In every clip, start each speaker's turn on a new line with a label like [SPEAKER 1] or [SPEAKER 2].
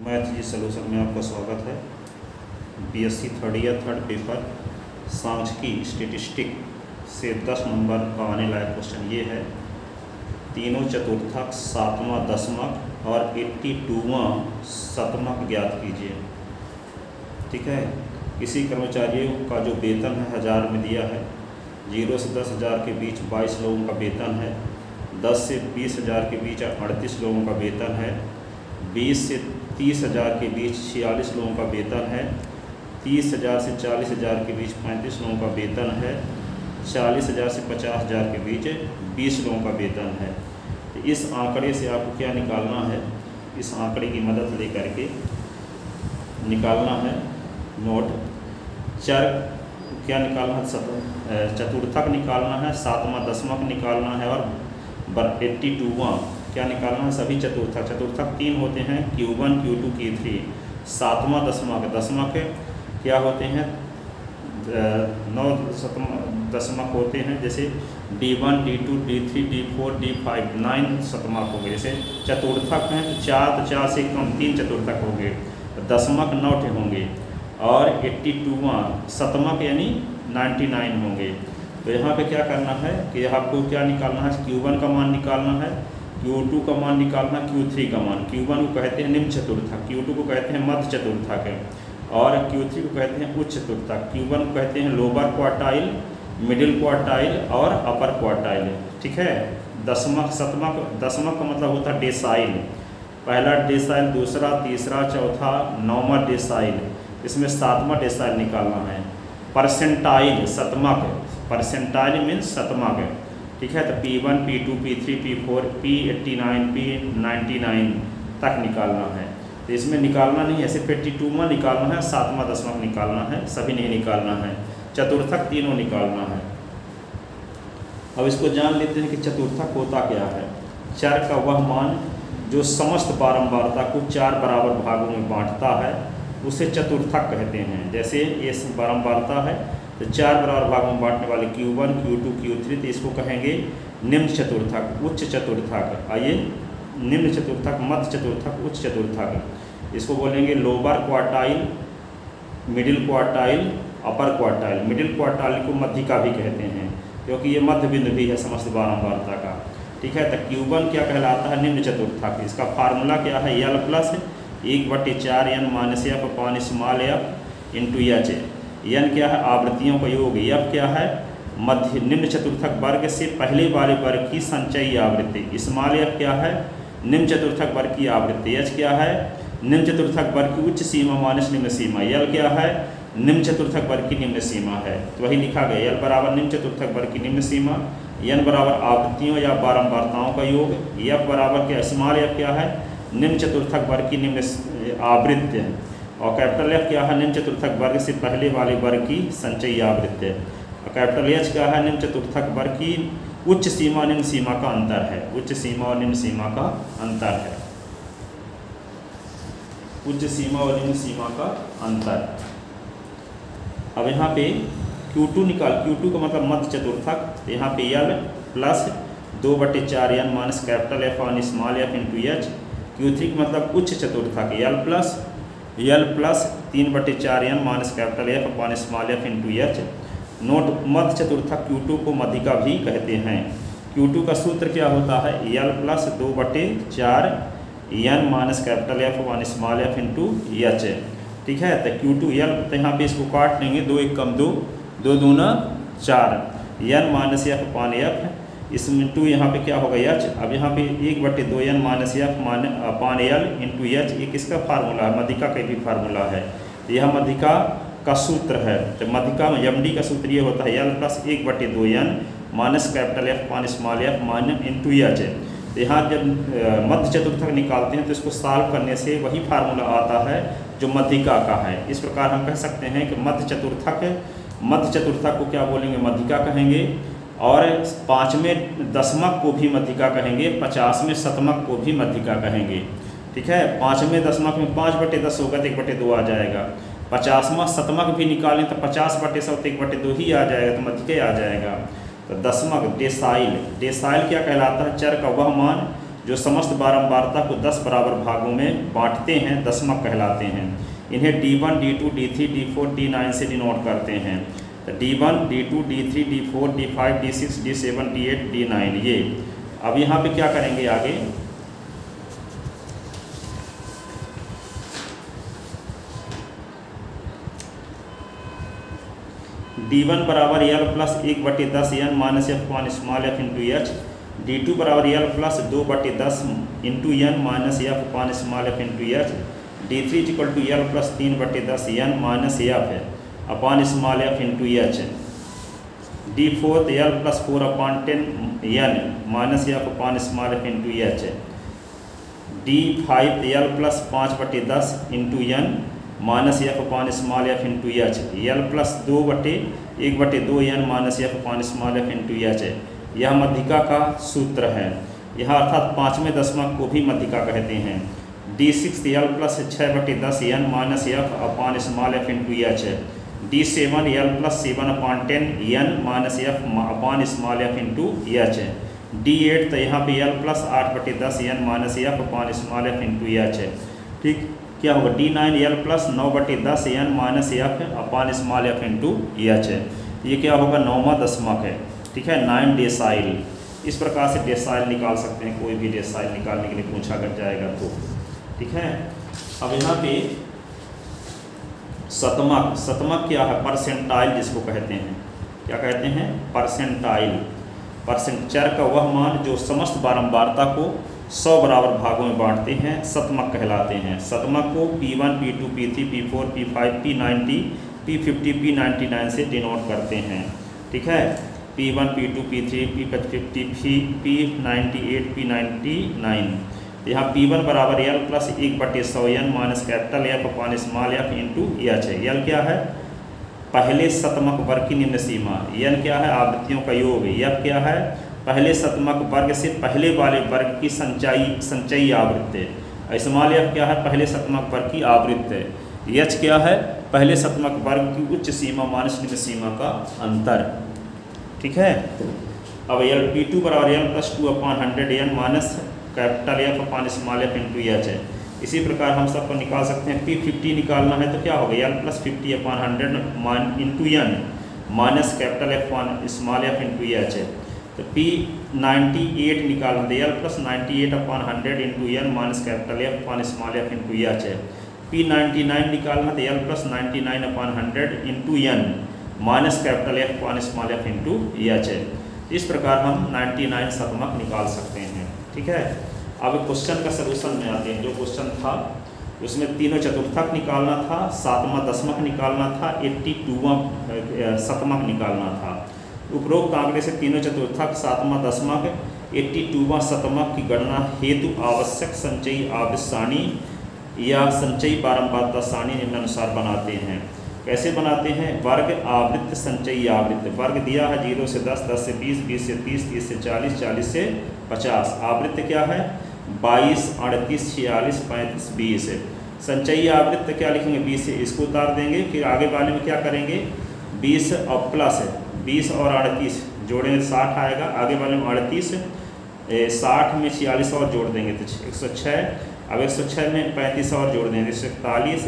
[SPEAKER 1] Math जी solution में आपका स्वागत है। BSc third year third paper सांख्यिकी स्टेटिस्टिक से 10 नंबर का आने लायक क्वेश्चन ये है, तीनों चतुर्थक, सातवां दशमक और 82वां शतमक ज्ञात कीजिए। ठीक है। किसी कर्मचारियों का जो वेतन है 1000 में दिया है, 0 से 10,000 के बीच 22 लोगों का वेतन है, 10 से 20,000 के बीच 38 लोगों का वेतन है, 20 से 30,000 के बीच 46 लोगों का वेतन है, 30,000 से 40,000 के बीच 35 लोगों का वेतन है, 40,000 से 50,000 के बीच 20 लोगों का वेतन है। तो इस आंकड़े से आपको क्या निकालना है, इस आंकड़े की मदद लेकर के निकालना है। नोट चर क्या निकालना है, चतुर्थक निकालना है, सातवां दशमक निकालना है और 82वां क्या निकालना है, सभी चतुर्थक। चतुर्थक 3 होते हैं, Q1 Q2 Q3। सातवां दशमक क्या होते हैं, 9 दशमक होते हैं, जैसे D1 D2 D3 D4 D5 9 शतमक हो गए। जैसे चतुर्थक हैं तो 4 से कम 3 चतुर्थक होंगे, दशमक 9 होंगे और 82वां शतमक यानी 99 होंगे। तो यहाँ पे क्या करना है कि आपको क्या निकालना है, Q1 का मान निकालना है, Q2 का मान निकालना, Q3 का मान। Q1 को कहते हैं निम्न चतुर्थक, Q2 को कहते हैं मध्य चतुर्थक और Q3 को कहते हैं उच्च चतुर्थक। Q1 को कहते हैं लोअर क्वार्टाइल, मिडिल क्वार्टाइल और अपर क्वार्टाइल। ठीक है। दशमक शतमक, दशमक का मतलब होता है डेसाइल, पहला डेसाइल, दूसरा, तीसरा, चौथा, 9वां डेसाइल। इसमें 7वां डेसाइल निकालना है। परसेंटाइल शतमक, परसेंटाइल मीन्स शतमक। ठीक है। तो P1 P2 P3 P4 P89 P99 तक निकालना है। तो इसमें निकालना नहीं है, सिर्फ 82वां निकालना है, सातवां दशमक निकालना है, सभी नहीं निकालना है। चतुर्थक तीनों निकालना है। अब इसको जान लेते हैं कि चतुर्थक होता क्या है। चर का वह मान जो समस्त बारंबारता को 4 बराबर भागों में बांटता है उसे चतुर्थक कहते हैं। जैसे ये बारंबारता है तो 4 बराबर भागों में बांटने वाले Q1 Q2 Q3, तो इसको कहेंगे निम्न चतुर्थक, उच्च चतुर्थक। आइए, निम्न चतुर्थक, मध्य चतुर्थक, उच्च चतुर्थक। इसको बोलेंगे लोअर क्वार्टाइल, मिडिल क्वार्टाइल, अपर क्वार्टाइल। मिडिल क्वार्टाइल को मध्यिका भी कहते हैं क्योंकि ये मध्य बिंदु भी है समस्त बारंबारता का। ठीक है। तो Q1 क्या कहलाता है, निम्न चतुर्थक। इसका फार्मूला क्या है, L plus 1/4 n minus f upon small f into H. n क्या है, आवृत्तियों का योग। f क्या है, मध्य निम्न चतुर्थक वर्ग से पहले वाले वर्ग की संचयी आवृत्ति। स्मॉल f क्या है, निम्न चतुर्थक वर्ग की आवृत्ति। h क्या है, निम्न चतुर्थक वर्ग की उच्च सीमा माइनस निम्न सीमा। l क्या है, निम्न चतुर्थक वर्ग की निम्न सीमा है। तो वही लिखा गया, l बराबर निम्न चतुर्थक वर्ग की निम्न सीमा, n बराबर आवृत्तियों या बारंबारताओं का योग, f बराबर क्या, स्मॉल f क्या है, निम्न चतुर्थक वर्ग की निम्न आवृत्ति, और कैपिटल F क्या है, निम्न चतुर्थक वर्ग से पहले वाले वर्ग की संचयी आवृत्ति। और कैपिटल H क्या है, निम्न चतुर्थक वर्ग की उच्च सीमा निम्न सीमा का अंतर है। उच्च सीमा और निम्न सीमा का अंतर है, उच्च सीमा और निम्न सीमा का अंतर। अब यहाँ पे Q2 निकाल, Q2 का मतलब मध्य चतुर्थक। यहाँ पे L plus 2/4 n minus capital F और small f into h. Q3 का मतलब उच्च चतुर्थक, L plus 3/4 n minus capital F upon small f into h. Note मध्य चतुर्थक Q2 को मध्यिका भी कहते हैं। Q2 का सूत्र क्या होता है, L plus 2/4 n minus capital F upon small f into H. ठीक है। तो Q2 L, तो यहाँ पे इसको काट लेंगे, 2 1 कम 2, 2 दूना 4, n minus f upon f, इसमें 2 यहाँ पे क्या होगा h। अब यहाँ पे 1/2 n minus f upon L into H. ये किसका फार्मूला है, मध्यिका का भी फार्मूला है। तो यह मध्यिका का सूत्र है। तो मध्यिका में MD का सूत्र ये होता है, L plus 1/2 n minus capital F upon small f minus into H. तो यहाँ जब मध्य चतुर्थक निकालते हैं तो इसको सॉल्व करने से वही फार्मूला आता है जो मध्यिका का है। इस प्रकार हम कह सकते हैं कि मध्य चतुर्थक को क्या बोलेंगे, मध्यिका कहेंगे। और 5वें दशमक को भी मध्यिका कहेंगे, 50वें शतमक को भी मध्यिका कहेंगे। ठीक है। 5वें दशमक में 5/10 होगा तो 1/2 आ जाएगा। 50वां शतमक भी निकालें तो 50/100 तो 1/2 ही आ जाएगा, तो मध्यिका आ जाएगा। तो दशमक डेसाइल, डेसाइल क्या कहलाता है, चर का वह मान जो समस्त बारंबारता को 10 बराबर भागों में बांटते हैं दशमक कहलाते हैं। इन्हें D1, D2, D3, D4, D9 से डिनोट करते हैं। तो D1, D2, D3, D4, D5, D6, D7, D8, D9 ये। अब यहाँ पे क्या करेंगे आगे, D1 बराबर L plus 1/10 N minus F upon small f into H. D2 बराबर L plus 2/10 into N minus F upon small f into H. D3 equal to L plus 3/10 N minus F upon small f into H. D4 L plus 4/10 N minus F upon small f into H. D5 L plus 5/10 into N minus F upon small f into H. L plus 2/1/2 N minus F upon small f into H. यह मध्यिका का सूत्र है। यह अर्थात पाँचवें दशमक को भी मध्यिका कहते हैं। D6 L plus 6/10 N minus F upon small f into H. D7 L plus 7/10 N minus F upon small f into H. D8 तो यहाँ पे L plus 8/10 N minus F upon small f into H. ठीक, क्या होगा D9 L plus 9/10 N minus F upon small f into H. ये क्या होगा, 9वां दशमक है। ठीक है, 9 डेसाइल। इस प्रकार से डेसाइल निकाल सकते हैं, कोई भी डेसाइल निकालने के लिए पूछा कर जाएगा तो। ठीक है, अब यहाँ पे शतमक। शतमक क्या है, परसेंटाइल जिसको कहते हैं। क्या कहते हैं, परसेंटाइल। परसेंट चर का वह मान जो समस्त बारंबारता को 100 बराबर भागों में बांटते हैं शतमक कहलाते हैं। शतमक को P1, P2, P3, P4, P5, P90, P50, P99 से डिनोट करते हैं। ठीक है, P1, P2, P3, P50, P98, P99। यहाँ P1 बराबर L plus 1/100 N minus capital F upon small f into H है। L क्या है, पहले शतमक वर्ग की निम्न सीमा। N क्या है, आवृत्तियों का योग। F क्या है, पहले शतमक वर्ग से पहले वाले वर्ग की संचयी आवृत्ति। स्मॉल f क्या है, पहले शतमक वर्ग की आवृत्ति। h क्या है, पहले शतमक वर्ग की उच्च सीमा माइनस निम्न सीमा का अंतर। ठीक है, अब P2 बराबर L plus 2/100 N minus capital F upon small f into H है। इसी प्रकार हम सबको निकाल सकते हैं। P50 निकालना है तो क्या होगा, L plus 50/100 into N minus capital F upon small f into H है। तो P98 निकालना है, L plus 98/100 into N minus capital F upon small f into H है। P99 निकालना है, L plus 99/100 into N minus capital F upon small f into H है। इस प्रकार हम 99 शतमक निकाल सकते हैं। ठीक है, अब क्वेश्चन का सलूशन में आते हैं। जो क्वेश्चन था उसमें तीनों चतुर्थक निकालना था, 7वां दशमक निकालना था, 82वां शतमक निकालना था। उपरोक्त आंकड़े से तीनों चतुर्थक, 7वां दशमक, 82वां शतमक की गणना हेतु आवश्यक संचयी आवृत्ति सारणी या संचयी बारंबारता सारणी निम्नानुसार बनाते हैं। कैसे बनाते हैं, वर्ग आवृत्ति संचयी आवृत्ति। वर्ग दिया है 0 से 10, 10 से 20, 20 से 30, 30 से 40, 40 से 50। आवृत्ति क्या है, 22, 38, 46, 35, 20 है। संचयी आवृत्ति क्या लिखेंगे, 20 से इसको उतार देंगे। फिर आगे वाले में क्या करेंगे, 20 और प्लस है, 20 और 38 जोड़ेंगे 60 आएगा। आगे वाले में 38, 60 में 46 और जोड़ देंगे तो 106। अब 106 में 35 और जोड़ देंगे 141,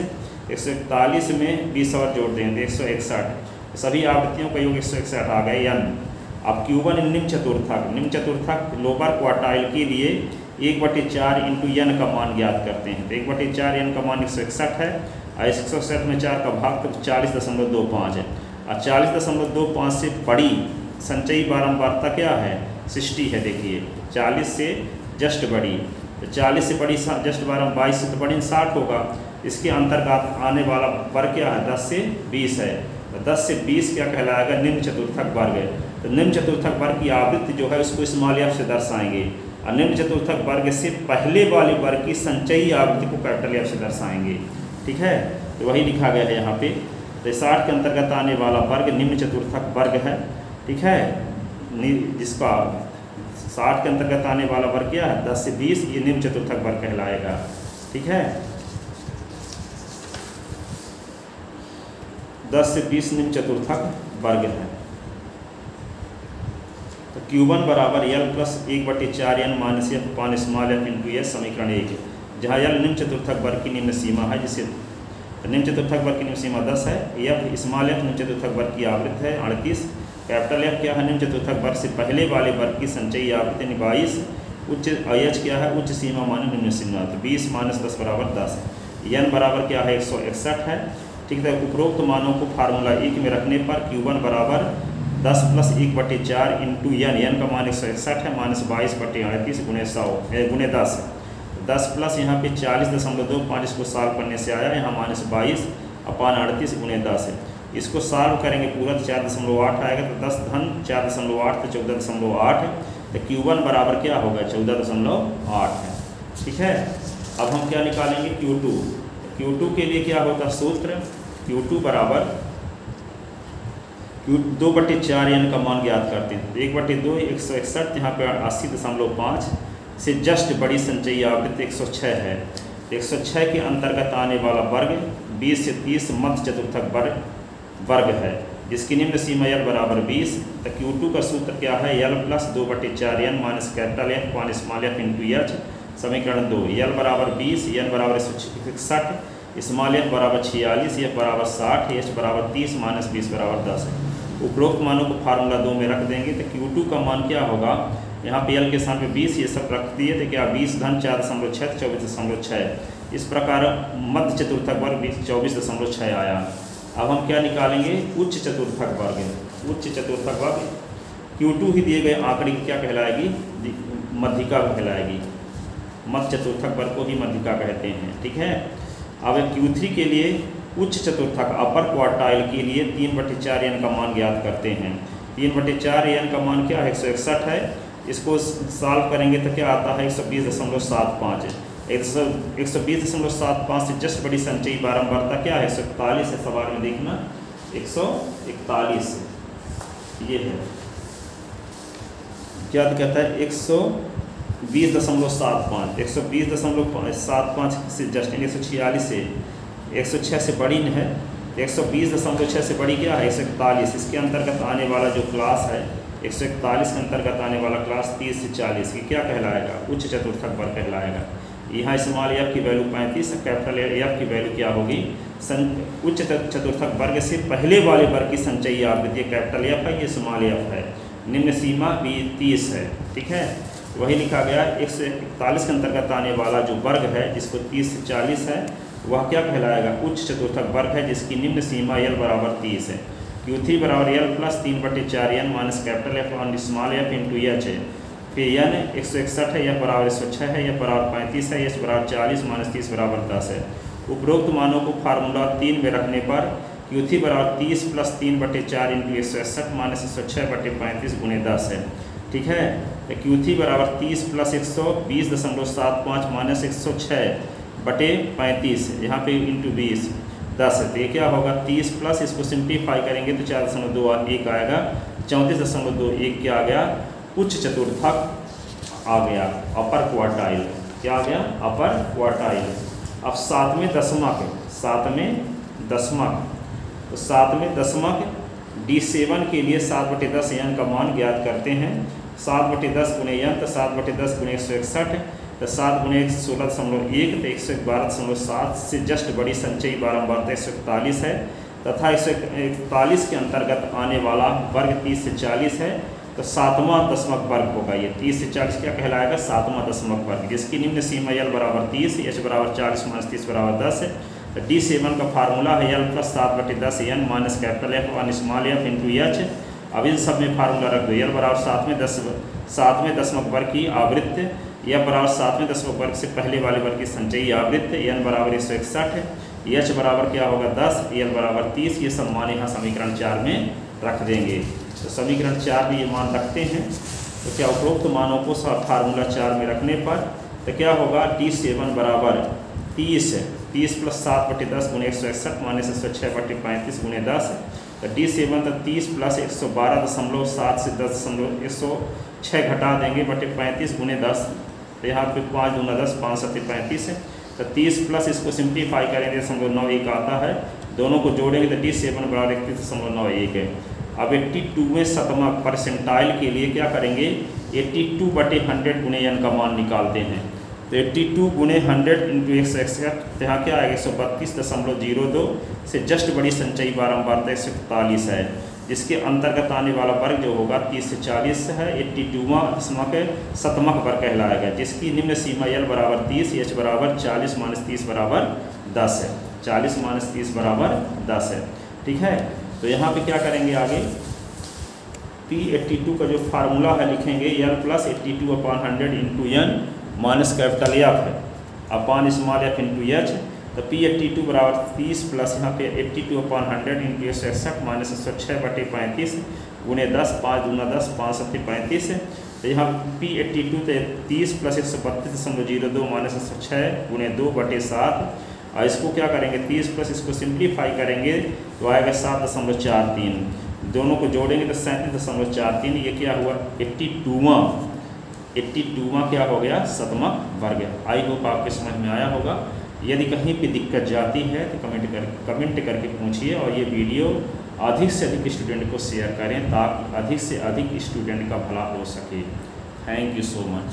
[SPEAKER 1] 141 में 20 और जोड़ देंगे 161। सभी आवृत्तियों का योग 161 आ गए। N अब Q1 निम्न चतुर्थक। निम्न चतुर्थक लोअर क्वार्टाइल के लिए 1/4 इंटू N का मान ज्ञात करते हैं। तो 1/4 N का मान 161 है और 161 में 4 का भाग तो 40.25 है। और 40.25 से बड़ी संचयी बारंबारता क्या है, 60 है। देखिए 40 से जस्ट बड़ी, तो 40 से बड़ी जस्ट 22 से तो बड़ी 60 होगा। इसके अंतर्गत आने वाला वर्ग क्या है, 10 से 20 है। तो 10 से 20 क्या कहलाएगा, निम्न चतुर्थक वर्ग है। तो निम्न चतुर्थक वर्ग की आवृत्ति जो है उसको स्मॉल f से दर्शाएंगे और निम्न चतुर्थक वर्ग से पहले वाले वर्ग की संचयी आवृत्ति को कैपिटल F से दर्शाएंगे। ठीक है, तो वही लिखा गया है यहाँ पे। तो 60 के अंतर्गत आने वाला वर्ग निम्न चतुर्थक वर्ग है। ठीक है, जिसका 60 के अंतर्गत आने वाला वर्ग क्या है, 10 से 20, ये निम्न चतुर्थक वर्ग कहलाएगा। ठीक है, 10 से 20 निम्न चतुर्थक वर्ग है। तो Q1 बराबर L plus 1/4 n minus F अपान स्मॉल एफ इंटू एस समीकरण 1 है, जहाँ L निम्न चतुर्थक वर्ग की निम्न सीमा है, जिसे निम्न चतुर्थक वर्ग की निम्न सीमा 10 है, एफ स्मॉल एफ निम्न चतुर्थक वर्ग की आवृत्ति है 38, कैपिटल एफ क्या है निम्न चतुर्थक वर्ग से पहले वाले वर्ग की संचयी आवृत्ति 22, उच्च एच क्या है उच्च सीमा माने निम्न सीमा, तो 20 माइनस 10 बराबर 10 है। n बराबर क्या है 161 है। ठीक है, उपरोक्त मानों को फार्मूला 1 में रखने पर Q1 बराबर 10 प्लस 1/4 इंटू n का मान 161 है माइनस 22/38 गुणे 100 गुणे 10 है। 10 प्लस यहाँ पे 40.25 इसको सॉल्व करने से आया, यहाँ माइनस 22 अपान 38 गुणे 10 है। इसको सॉल्व करेंगे पूरा तो 4.8 आएगा, तो 10 धन 4.8 तो 14.8 है, तो Q1 बराबर क्या होगा 14.8 है। ठीक है, अब हम क्या निकालेंगे Q2। Q2 के लिए क्या होता सूत्र, Q2 बराबर 2/4 n का मान ज्ञात करते हैं, 1/2 161, यहाँ पे 80.5 से जस्ट बड़ी संचयी आवृत्ति 106 है। 106 के अंतर्गत आने वाला वर्ग 20 से 30 मध्य चतुर्थक वर्ग है, जिसकी निम्न सीमा L बराबर 20। तो Q2 का सूत्र क्या है L plus 2/4 n minus capital F अपान स्मॉल एफ इंटू एच समीकरण 2। L बराबर 20, n बराबर 161, स्मॉल एफ बराबर 46, एफ बराबर 60, एच बराबर 30 माइनस 20 बराबर 10 है। उपरोक्त मानों को फार्मूला 2 में रख देंगे, तो Q2 का मान क्या होगा, यहाँ पे L के स्थान पे 20 ये सब रख दिए, तो क्या 20 धन 4.6 24.6, इस प्रकार मध्य चतुर्थक वर्ग 24.6 आया। अब हम क्या निकालेंगे उच्च चतुर्थक वर्ग। उच्च चतुर्थक वर्ग Q2 ही दिए गए आंकड़े की क्या कहलाएगी, मध्यिका कहलाएगी। मध्य चतुर्थक वर्ग को ही मध्यिका कहते हैं। ठीक है, अब Q3 के लिए उच्च चतुर्थक अपर क्वार्टाइल के लिए 3/4 n का मान ज्ञात करते हैं। 3/4 n का मान क्या है 161 है, इसको सॉल्व करेंगे तो क्या आता है 120.75 है। 120.75 से जस्ट बड़ी संचयी बारंबारता क्या है 141 है, सवाल में देखना 141 ये है, क्या कहता है 120.75 120.75 से जस्ट 146 से 106 से बड़ी है, 120.6 से बड़ी क्या है 141, इसके अंतर्गत आने वाला जो क्लास है 141 के अंतर्गत आने वाला क्लास 30 से 40 की क्या कहलाएगा उच्च चतुर्थक वर्ग कहलाएगा। यहाँ स्मॉल एफ की वैल्यू 35, कैपिटल एफ की वैल्यू क्या होगी उच्च चतुर्थक वर्ग से पहले वाले वर्ग की संचयी आवृत्ति, कैपिटल एफ है ये स्मॉल एफ है, निम्न सीमा भी 30 है। ठीक है, वही लिखा गया 141 के अंतर्गत आने वाला जो वर्ग है जिसको 30 से 40 है वह क्या कहलाएगा उच्च चतुर्थक वर्ग है, जिसकी निम्न सीमा L बराबर 30 है। Q3 बराबर L plus 3/4 n minus capital F on small F into H है, फिर n 161 है, यह बराबर 106 है, यह बराबर 35 है, एच बराबर 40 माइनस 30 बराबर 10 है। उपरोक्त मानों को फार्मूला 3 में रखने पर Q3 बराबर 30 प्लस 3/4 इंटू 161 माइनस 106/35 गुणे 10 है। ठीक है, तो Q3 बराबर 30 प्लस 120.75 माइनस 106/35 यहाँ पे इंटू 20 10 है, तो ये क्या होगा 30 प्लस इसको सिंप्लीफाई करेंगे तो 4.21 आएगा, 34.21 क्या आ गया उच्च चतुर्थक आ गया, अपर क्वार्टाइल क्या आ गया अपर क्वार्टाइल। अब सातवें दशमक D7 के लिए 7/10 n का मान ज्ञात करते हैं। 7/10 गुणे n तो 7/10 गुणे 161 तो 7 गुणे 16.1 तो 112.7 से जस्ट बड़ी संचयी बारंबारता 141 है, तथा 141 के अंतर्गत आने वाला वर्ग 30 से 40 है, तो सातवां दशमक वर्ग होगा ये 30 से 40 क्या कहलाएगा सातवां दशमक वर्ग, जिसकी निम्न सीमा L बराबर 30, H बराबर 40 माइनस 30 बराबर 10 है। तो D7 का फार्मूला है L plus 7/10 n minus capital F one small F into H. अब इन सब में फार्मूला रख दो, L बराबर सातवें दशमक वर्ग की आवृत्ति, यह बराबर सातवें दशमक वर्ग से पहले वाले वर्ग की संचयी आवृत्ति, n बराबर 161 है, H बराबर क्या होगा 10, L बराबर 30, ये सब मान यहाँ समीकरण 4 में रख देंगे। तो समीकरण 4 में ये मान रखते हैं, तो क्या उपरोक्त मानों को फार्मूला 4 में रखने पर तो क्या होगा D7 बराबर 30 है, 30 प्लस 7/10 गुणे 161 माइनस 106/35 गुणे 10 है। तो D7 तो 30 प्लस 112.7 से 106 घटा देंगे बटे 35 गुणे 10, तो यहाँ पे 5 दूना 10 5 7 35 है। तो 30 प्लस इसको सिंप्लीफाई करेंगे 0.91 आता है, दोनों को जोड़ेंगे तो D7 बराबर 31.91 है। अब 82वें शतमक परसेंटाइल के लिए क्या करेंगे, 82/100 गुणे n का मान निकालते हैं। तो 82 गुणे 100 इंटू 161, तो यहाँ क्या आएगा 132.02 से जस्ट बड़ी संचयी बारंबारता 141 है, जिसके अंतर्गत आने वाला वर्ग जो होगा 30 से 40 है। 82वां शतमक वर्ग कहलाएगा, जिसकी निम्न सीमा l बराबर 30, h बराबर 40 माइनस 30 बराबर 10 है। 40 माइनस 30 बराबर 10 है। ठीक है, तो यहाँ पे क्या करेंगे आगे, P82 का जो फार्मूला है लिखेंगे l plus 82/100 into n minus capital F है अपान स्मॉल f इंटू एच। तो P82 बराबर 30 प्लस यहाँ पे 82/100 इंटू 161 माइनस 106/35 गुणे 10, 5 दूना 10, 5 सत्ती 35 है। तो यहाँ P82 तो 30 प्लस 132.02 माइनस 106 गुणे 2/7, और इसको क्या करेंगे 30 प्लस इसको सिंप्लीफाई करेंगे तो आएगा 7.43, दोनों को जोड़ेंगे तो 37.43। ये क्या हुआ 82वां क्या हो गया शतमक वर्ग। आई होप आपके समझ में आया होगा। यदि कहीं पे दिक्कत जाती है तो कमेंट करके पूछिए, और ये वीडियो अधिक से अधिक स्टूडेंट को शेयर करें ताकि अधिक से अधिक स्टूडेंट का भला हो सके। Thank you so much.